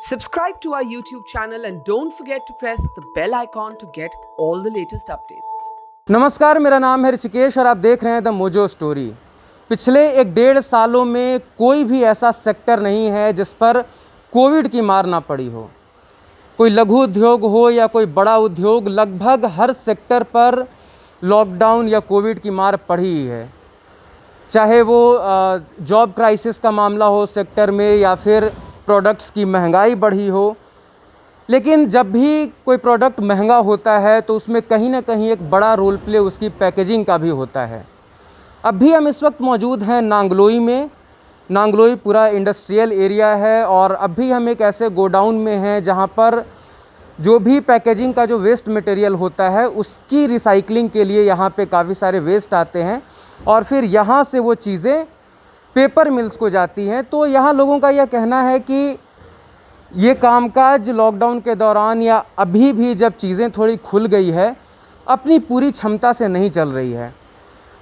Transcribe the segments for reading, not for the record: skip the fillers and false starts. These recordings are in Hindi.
Subscribe to our YouTube channel and don't forget to press the bell icon to get all the latest updates. नमस्कार, मेरा नाम है ऋषिकेश और आप देख रहे हैं द मोजो स्टोरी। पिछले 1-1.5 सालों में कोई भी ऐसा सेक्टर नहीं है जिस पर कोविड की मार ना पड़ी हो। कोई लघु उद्योग हो या कोई बड़ा उद्योग, लगभग हर सेक्टर पर लॉकडाउन या कोविड की मार पड़ी ही है। चाहे वो जॉब क्राइसिस का मामला हो सेक्टर में या फिर प्रोडक्ट्स की महंगाई बढ़ी हो। लेकिन जब भी कोई प्रोडक्ट महंगा होता है तो उसमें कहीं ना कहीं एक बड़ा रोल प्ले उसकी पैकेजिंग का भी होता है। अब भी हम इस वक्त मौजूद हैं नांगलोई में। नांगलोई पूरा इंडस्ट्रियल एरिया है और अब भी हम एक ऐसे गोडाउन में हैं जहां पर जो भी पैकेजिंग का जो वेस्ट मटेरियल होता है उसकी रिसाइकलिंग के लिए यहाँ पे काफ़ी सारे वेस्ट आते हैं और फिर यहाँ से वो चीज़ें पेपर मिल्स को जाती हैं। तो यहाँ लोगों का यह कहना है कि ये कामकाज लॉकडाउन के दौरान या अभी भी जब चीज़ें थोड़ी खुल गई है अपनी पूरी क्षमता से नहीं चल रही है।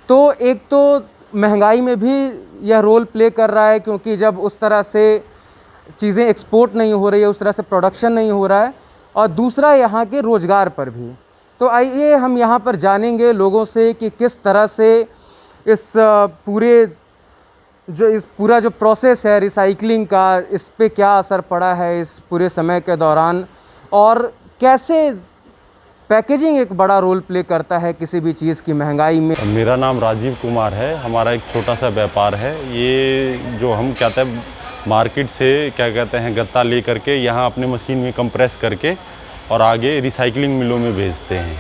तो एक तो महंगाई में भी यह रोल प्ले कर रहा है क्योंकि जब उस तरह से चीज़ें एक्सपोर्ट नहीं हो रही है, उस तरह से प्रोडक्शन नहीं हो रहा है, और दूसरा यहाँ के रोज़गार पर भी। तो आइए हम यहाँ पर जानेंगे लोगों से कि किस तरह से इस पूरा जो प्रोसेस है रिसाइकलिंग का, इस पे क्या असर पड़ा है इस पूरे समय के दौरान और कैसे पैकेजिंग एक बड़ा रोल प्ले करता है किसी भी चीज़ की महंगाई में। मेरा नाम राजीव कुमार है। हमारा एक छोटा सा व्यापार है। ये जो हम कहते हैं मार्केट से क्या कहते हैं गत्ता ले करके यहाँ अपने मशीन में कंप्रेस करके और आगे रिसाइकलिंग मिलों में भेजते हैं,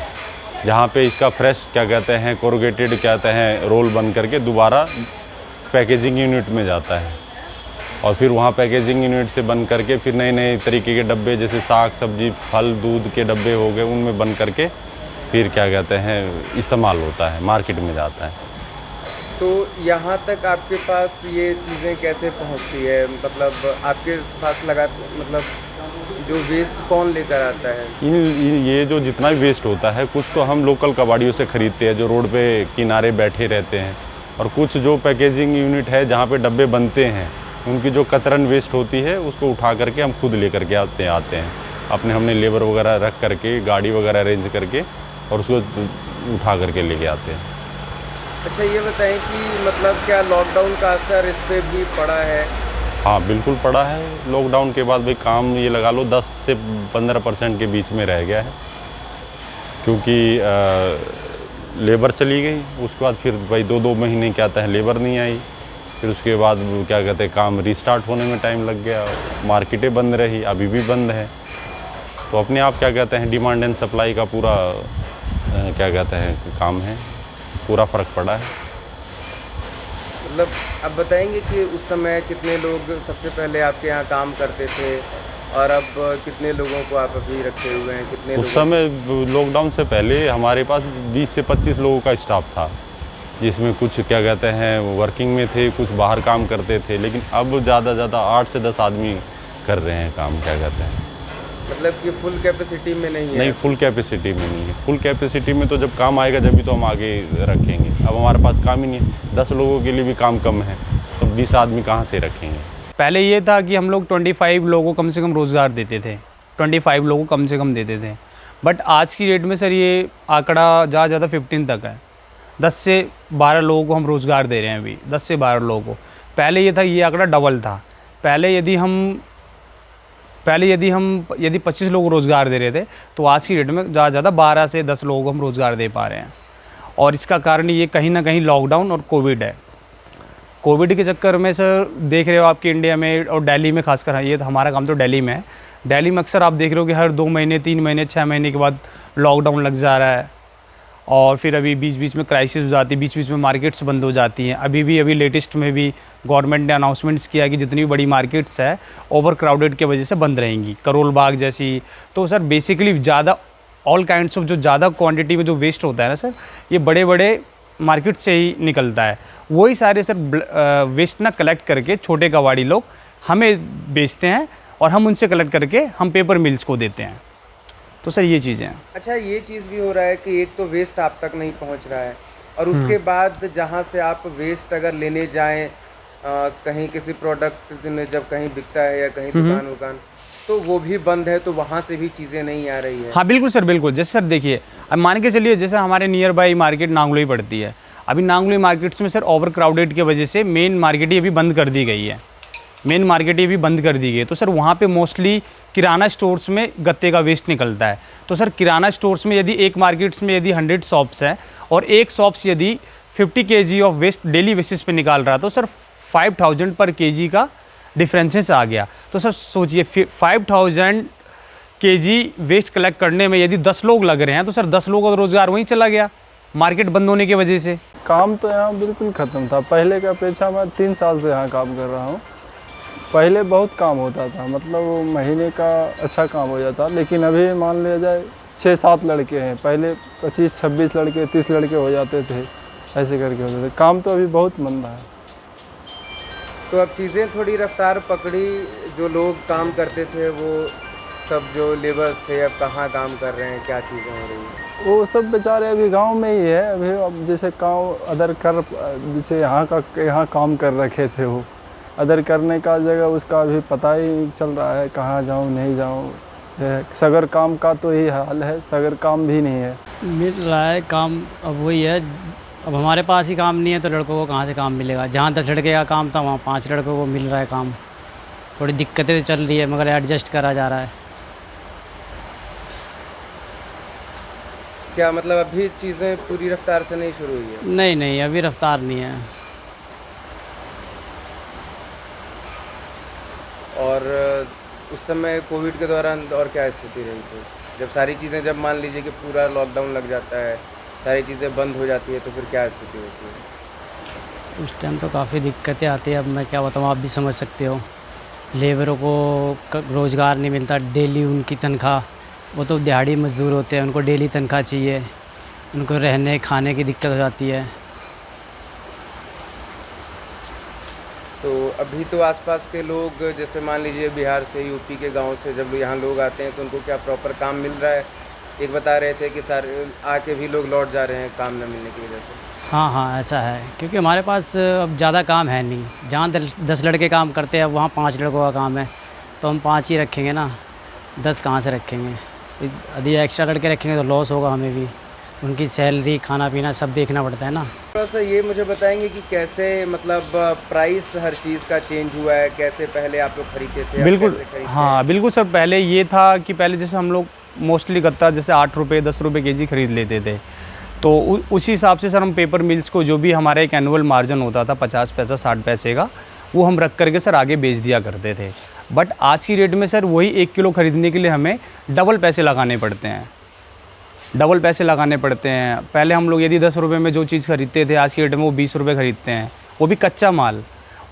जहाँ पे इसका फ्रेश क्या कहते हैं कोरुगेटेड कहते हैं रोल बन करके दोबारा पैकेजिंग यूनिट में जाता है और फिर वहाँ पैकेजिंग यूनिट से बन करके फिर नए नए तरीके के डब्बे जैसे साग सब्जी फल दूध के डब्बे हो गए, उनमें बन करके फिर क्या कहते हैं इस्तेमाल होता है, मार्केट में जाता है। तो यहाँ तक आपके पास ये चीज़ें कैसे पहुँचती है? मतलब आपके पास मतलब जो वेस्ट कौन लेकर आता है? ये जो जितना भी वेस्ट होता है कुछ तो हम लोकल कबाड़ियों से ख़रीदते हैं जो रोड पे किनारे बैठे रहते हैं, और कुछ जो पैकेजिंग यूनिट है जहाँ पे डब्बे बनते हैं उनकी जो कतरन वेस्ट होती है उसको उठा करके हम खुद लेकर के आते हैं अपने। हमने लेबर वगैरह रख करके गाड़ी वगैरह अरेंज करके और उसको उठा करके लेके आते हैं। अच्छा, ये बताएं कि मतलब क्या लॉकडाउन का असर इस पर भी पड़ा है? हाँ बिल्कुल पड़ा है। लॉकडाउन के बाद भाई काम ये लगा लो 10 से 15% के बीच में रह गया है, क्योंकि लेबर चली गई। उसके बाद फिर भाई 2-2 महीने क्या कहते हैं लेबर नहीं आई। फिर उसके बाद क्या कहते हैं काम रीस्टार्ट होने में टाइम लग गया। मार्केटें बंद रही, अभी भी बंद है। तो अपने आप क्या कहते हैं डिमांड एंड सप्लाई का पूरा क्या कहते हैं काम है, पूरा फ़र्क पड़ा है। मतलब आप बताएंगे कि उस समय कितने लोग सबसे पहले आपके यहाँ काम करते थे और अब कितने लोगों को आप अभी रखे हुए हैं? कितने उस समय लॉकडाउन से पहले हमारे पास 20 से 25 लोगों का स्टाफ था, जिसमें कुछ क्या कहते हैं वर्किंग में थे, कुछ बाहर काम करते थे। लेकिन अब ज़्यादा 8 से 10 आदमी कर रहे हैं काम क्या कहते हैं। मतलब कि फुल कैपेसिटी में नहीं है? नहीं, फुल कैपेसिटी में नहीं है। फुल कैपेसिटी में तो जब काम आएगा जब भी तो हम आगे रखेंगे। अब हमारे पास काम ही नहीं है, 10 लोगों के लिए भी काम कम है तो 20 आदमी कहाँ से रखेंगे। पहले ये था कि हम लोग 25 लोगों को कम से कम रोज़गार देते थे, 25 लोगों को कम से कम देते थे। बट आज की डेट में सर ये आंकड़ा ज़्यादा 15 तक है। 10 से 12 लोगों को हम रोज़गार दे रहे हैं अभी, 10 से 12 लोगों को। पहले ये था, ये आंकड़ा डबल था। पहले यदि 25 लोगों को रोज़गार दे रहे थे तो आज की डेट में ज़्यादा 12 से 10 लोगों को हम रोज़गार दे पा रहे हैं। और इसका कारण ये कहीं ना कहीं लॉकडाउन और कोविड है। कोविड के चक्कर में सर देख रहे हो आपके इंडिया में और दिल्ली में खासकर, ये तो हमारा काम तो दिल्ली में है। दिल्ली में अक्सर आप देख रहे हो कि हर 2 महीने 3 महीने 6 महीने के बाद लॉकडाउन लग जा रहा है और फिर अभी बीच में क्राइसिस हो जाती है, बीच में मार्केट्स बंद हो जाती हैं। अभी लेटेस्ट में भी गवर्नमेंट ने अनाउंसमेंट्स किया कि जितनी भी बड़ी मार्केट्स है ओवर क्राउडेड की वजह से बंद रहेंगी, करोल बाग जैसी। तो सर बेसिकली ज़्यादा ऑल काइंड्स ऑफ जो ज़्यादा क्वांटिटी में जो वेस्ट होता है ना सर, ये बड़े मार्केट से ही निकलता है। वही सारे सर वेस्ट ना कलेक्ट करके छोटे कबाड़ी लोग हमें बेचते हैं और हम उनसे कलेक्ट करके हम पेपर मिल्स को देते हैं। तो सर ये चीज़ें हैं। अच्छा, ये चीज़ भी हो रहा है कि एक तो वेस्ट आप तक नहीं पहुंच रहा है और उसके बाद जहां से आप वेस्ट अगर लेने जाएं कहीं किसी प्रोडक्ट जब कहीं बिकता है या कहीं दुकान तो वो भी बंद है, तो वहाँ से भी चीज़ें नहीं आ रही है। हाँ बिल्कुल सर, बिल्कुल। जैसे सर देखिए, अब मान के चलिए जैसे हमारे नियर बाई मार्केट नांगलोई पड़ती है। अभी नांगलोई मार्केट्स में सर ओवर क्राउडेड की वजह से मेन मार्केट ही अभी बंद कर दी गई है। मेन मार्केट ही अभी बंद कर दी गई है। तो सर वहाँ पे मोस्टली किराना स्टोर्स में गत्ते का वेस्ट निकलता है। तो सर किराना स्टोर्स में यदि एक मार्केट्स में यदि 100 शॉप्स है और एक शॉप्स यदि 50 kg off waste daily basis पे निकाल रहा, तो सर 5000 पर kg का डिफरेंसेस आ गया। तो सर सोचिए 5000 kg वेस्ट कलेक्ट करने में यदि 10 लोग लग रहे हैं, तो सर 10 लोगों का रोज़गार वहीं चला गया मार्केट बंद होने की वजह से। काम तो यहाँ बिल्कुल ख़त्म था। पहले की अपेक्षा मैं 3 साल से यहाँ काम कर रहा हूँ। पहले बहुत काम होता था, मतलब महीने का अच्छा काम हो जाता, लेकिन अभी मान लिया जाए 6-7 लड़के हैं, पहले 25-26 लड़के 30 लड़के हो जाते थे, ऐसे करके होते थे। काम तो अभी बहुत मंदा है। तो अब चीज़ें थोड़ी रफ्तार पकड़ी, जो लोग काम करते थे वो सब जो लेबर्स थे अब कहाँ काम कर रहे हैं, क्या चीज़ें हो रही हैं? वो सब बेचारे अभी गांव में ही है। अभी अब जैसे काम अदर कर, जैसे यहाँ काम कर रखे थे, वो अदर करने का जगह उसका अभी पता ही नहीं चल रहा है, कहाँ जाऊँ नहीं जाऊँ। सगर काम का तो यही हाल है, सगर काम भी नहीं है। मिल रहा है काम, अब वही है। अब हमारे पास ही काम नहीं है तो लड़कों को कहाँ से काम मिलेगा। जहाँ 10 लड़के का काम था वहाँ 5 लड़कों को मिल रहा है काम। थोड़ी दिक्कतें चल रही है, मगर एडजस्ट करा जा रहा है। क्या मतलब अभी चीज़ें पूरी रफ्तार से नहीं शुरू हुई है? नहीं नहीं, अभी रफ्तार नहीं है। और उस समय कोविड के दौरान और क्या स्थिति रही थी, जब सारी चीज़ें, जब मान लीजिए कि पूरा लॉकडाउन लग जाता है, सारी चीज़ें बंद हो जाती है, तो फिर क्या स्थिति होती है? उस टाइम तो काफ़ी दिक्कतें आती है। अब मैं क्या बताऊँ, आप भी समझ सकते हो। लेबरों को रोज़गार नहीं मिलता, डेली उनकी तनख्वाह, वो तो दिहाड़ी मजदूर होते हैं, उनको डेली तनख्वाह चाहिए, उनको रहने खाने की दिक्कत हो जाती है। तो अभी तो आसपास के लोग, जैसे मान लीजिए बिहार से, यूपी के गांव से जब यहाँ लोग आते हैं तो उनको क्या प्रॉपर काम मिल रहा है? एक बता रहे थे कि सारे आके भी लोग लौट जा रहे हैं काम न मिलने की वजह से। हाँ ऐसा है, क्योंकि हमारे पास अब ज़्यादा काम है नहीं। जहाँ 10 लड़के काम करते हैं वहाँ 5 लड़कों का काम है, तो हम 5 ही रखेंगे ना, 10 कहाँ से रखेंगे? यदि एक्स्ट्रा लड़के रखेंगे तो लॉस होगा हमें भी। उनकी सैलरी, खाना पीना सब देखना पड़ता है ना। थोड़ा सा ये मुझे बताएंगे कि कैसे, मतलब प्राइस हर चीज़ का चेंज हुआ है, कैसे पहले आप लोग खरीदते थे? बिल्कुल, हाँ बिल्कुल सर। पहले ये था कि पहले जैसे हम लोग मोस्टली गत्ता जैसे 8 रुपये 10 रुपये kg खरीद लेते थे, तो उसी हिसाब से सर हम पेपर मिल्स को जो भी हमारा एक एनुअल मार्जिन होता था 50 पैसा 60 पैसे का, वो हम रख करके सर आगे बेच दिया करते थे। बट आज की रेट में सर वही 1 किलो ख़रीदने के लिए हमें डबल पैसे लगाने पड़ते हैं, डबल पैसे लगाने पड़ते हैं। पहले हम लोग यदि 10 रुपये में जो चीज़ खरीदते थे, आज की रेट में वो 20 रुपये खरीदते हैं, वो भी कच्चा माल।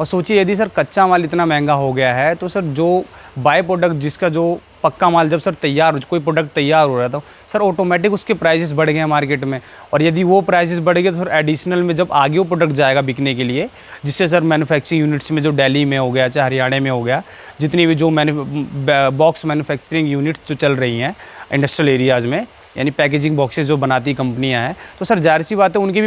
और सोचिए यदि सर कच्चा माल इतना महंगा हो गया है, तो सर जो बाय प्रोडक्ट, जिसका जो पक्का माल जब सर तैयार, कोई प्रोडक्ट तैयार हो रहा था, सर ऑटोमेटिक उसके प्राइसेस बढ़ गए हैं मार्केट में। और यदि वो प्राइसेस बढ़ गए तो सर एडिशनल में जब आगे वो प्रोडक्ट जाएगा बिकने के लिए, जिससे सर मैन्युफैक्चरिंग यूनिट्स में जो दिल्ली में हो गया, चाहे हरियाणा में हो गया, जितनी भी जो बॉक्स मैन्युफैक्चरिंग यूनिट्स जो चल रही हैं इंडस्ट्रियल एरियाज़ में, यानी पैकेजिंग बॉक्सेस जो बनाती कंपनियां हैं, तो सर जाहिर सी बात है उनकी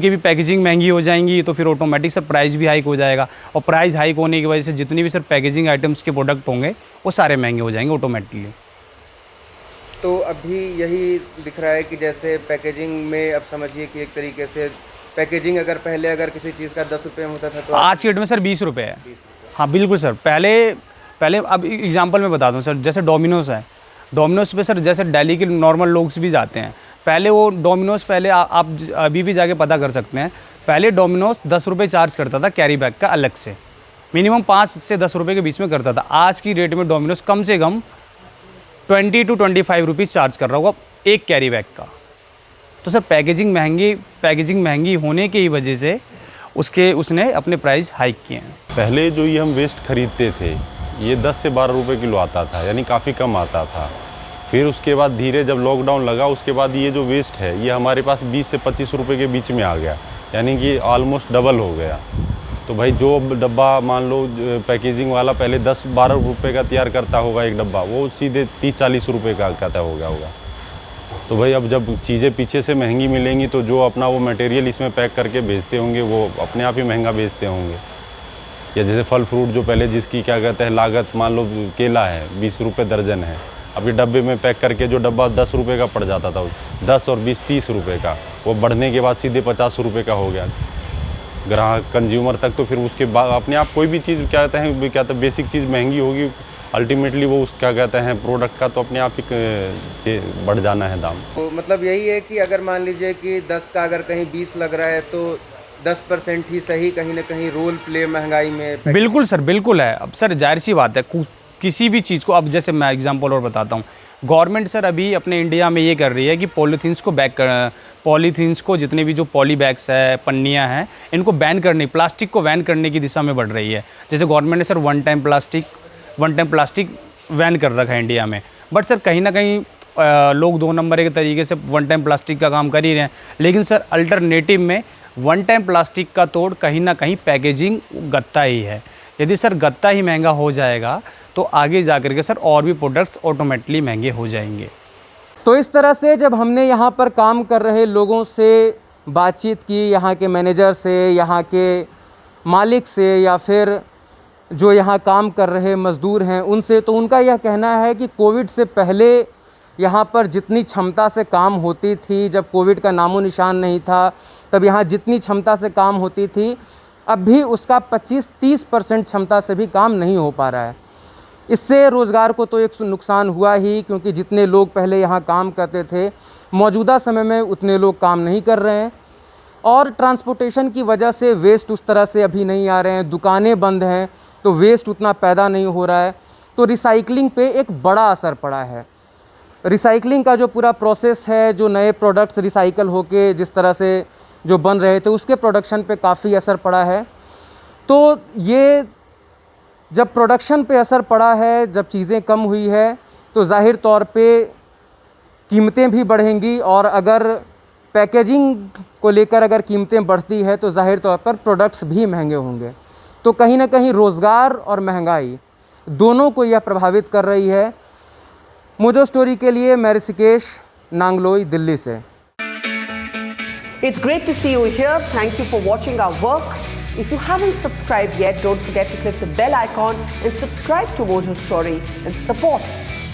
भी पैकेजिंग महंगी हो जाएंगी, तो फिर ऑटोमेटिक सर प्राइस भी हाइक हो जाएगा। और प्राइस हाइक होने की वजह से जितनी भी सर पैकेजिंग आइटम्स के प्रोडक्ट होंगे वो सारे महंगे हो जाएंगे ऑटोमेटिकली। तो अभी यही दिख रहा है कि जैसे पैकेजिंग में, अब समझिए कि एक तरीके से पैकेजिंग अगर पहले अगर किसी चीज़ का 10 रुपये में होता था, तो आज की डेट में सर 20 रुपये है। हाँ बिल्कुल सर। पहले अब एग्जांपल मैं बता दूं सर, जैसे डोमिनोज़ है, डोमिनोज़ पे सर जैसे दिल्ली के नॉर्मल लोग भी जाते हैं, पहले वो डोमिनोज़, पहले आप अभी भी जाके पता कर सकते हैं, पहले डोमिनोज़ 10 रुपये चार्ज करता था कैरी बैग का अलग से, मिनिमम 5 से 10 रुपये के बीच में करता था। आज की रेट में डोमिनोज़ कम से कम 20 to 25 रुपीज़ चार्ज कर रहा होगा एक कैरी बैग का। तो सर पैकेजिंग महंगी होने की वजह से उसने अपने प्राइस हाइक किए हैं। पहले जो ये हम वेस्ट खरीदते थे ये 10 से 12 रुपए किलो आता था, यानी काफ़ी कम आता था। फिर उसके बाद धीरे जब लॉकडाउन लगा उसके बाद ये जो वेस्ट है ये हमारे पास 20 से 25 रुपए के बीच में आ गया, यानी कि ऑलमोस्ट डबल हो गया। तो भाई जो डब्बा मान लो पैकेजिंग वाला पहले 10-12 रुपए का तैयार करता होगा एक डब्बा, वो सीधे 30-40 रुपए का कहता हो गया होगा। तो भाई अब जब चीज़ें पीछे से महंगी मिलेंगी तो जो अपना वो मटेरियल इसमें पैक करके बेचते होंगे वो अपने आप ही महंगा बेचते होंगे। या जैसे फल फ्रूट जो पहले जिसकी क्या कहते हैं लागत, मान लो केला है 20 रुपये दर्जन है, अभी डब्बे में पैक करके जो डब्बा 10 रुपये का पड़ जाता था, 10 और 20 30 रुपये का, वो बढ़ने के बाद सीधे 50 रुपये का हो गया ग्राहक कंज्यूमर तक। तो फिर उसके बाद अपने आप कोई भी चीज़ क्या कहते हैं बेसिक चीज़ महंगी होगी, अल्टीमेटली वो उस क्या कहते हैं प्रोडक्ट का तो अपने आप ही बढ़ जाना है दाम। तो मतलब यही है कि अगर मान लीजिए कि 10 का अगर कहीं 20 लग रहा है तो 10% ही सही कहीं ना कहीं रोल प्ले महंगाई में। बिल्कुल सर, बिल्कुल है। अब सर जाहिर सी बात है, किसी भी चीज़ को, अब जैसे मैं एग्जांपल और बताता हूँ, गवर्नमेंट सर अभी अपने इंडिया में ये कर रही है कि पॉलीथीन्स को जितने भी जो पॉली बैग्स है, पन्नियाँ हैं, इनको बैन करने, प्लास्टिक को बैन करने की दिशा में बढ़ रही है। जैसे गवर्नमेंट ने sir one time plastic ban कर रखा है इंडिया में, बट सर कहीं ना कहीं लोग 2 नंबर के तरीके से वन टाइम प्लास्टिक का काम कर ही रहे हैं। लेकिन सर अल्टरनेटिव में वन टाइम प्लास्टिक का तोड़ कहीं ना कहीं पैकेजिंग गत्ता ही है। यदि सर गत्ता ही महंगा हो जाएगा तो आगे जा कर के सर और भी प्रोडक्ट्स ऑटोमेटिकली महंगे हो जाएंगे। तो इस तरह से जब हमने यहाँ पर काम कर रहे लोगों से बातचीत की, यहाँ के मैनेजर से, यहाँ के मालिक से, या फिर जो यहाँ काम कर रहे मज़दूर हैं उनसे, तो उनका यह कहना है कि कोविड से पहले यहाँ पर जितनी क्षमता से काम होती थी, जब कोविड का नामो निशान नहीं था, तब यहाँ जितनी क्षमता से काम होती थी, अब भी उसका 25-30% क्षमता से भी काम नहीं हो पा रहा है। इससे रोज़गार को तो एक नुकसान हुआ ही, क्योंकि जितने लोग पहले यहाँ काम करते थे मौजूदा समय में उतने लोग काम नहीं कर रहे हैं, और ट्रांसपोर्टेशन की वजह से वेस्ट उस तरह से अभी नहीं आ रहे हैं, दुकानें बंद हैं तो वेस्ट उतना पैदा नहीं हो रहा है। तो रिसाइकलिंग पे एक बड़ा असर पड़ा है। रिसाइकलिंग का जो पूरा प्रोसेस है, जो नए प्रोडक्ट्स रिसाइकल होके जिस तरह से जो बन रहे थे, उसके प्रोडक्शन पे काफ़ी असर पड़ा है। तो ये जब प्रोडक्शन पे असर पड़ा है, जब चीज़ें कम हुई है, तो ज़ाहिर तौर पे कीमतें भी बढ़ेंगी, और अगर पैकेजिंग को लेकर अगर कीमतें बढ़ती है तो ज़ाहिर तौर पर प्रोडक्ट्स भी महंगे होंगे। तो कहीं ना कहीं रोज़गार और महंगाई दोनों को यह प्रभावित कर रही है। मोजो स्टोरी के लिए मैं ऋषिकेश, नांगलोई, दिल्ली से। It's great to see you here. Thank you for watching our work. If you haven't subscribed yet, don't forget to click the bell icon and subscribe to Mojo Story and support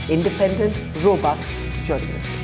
independent, robust journalism.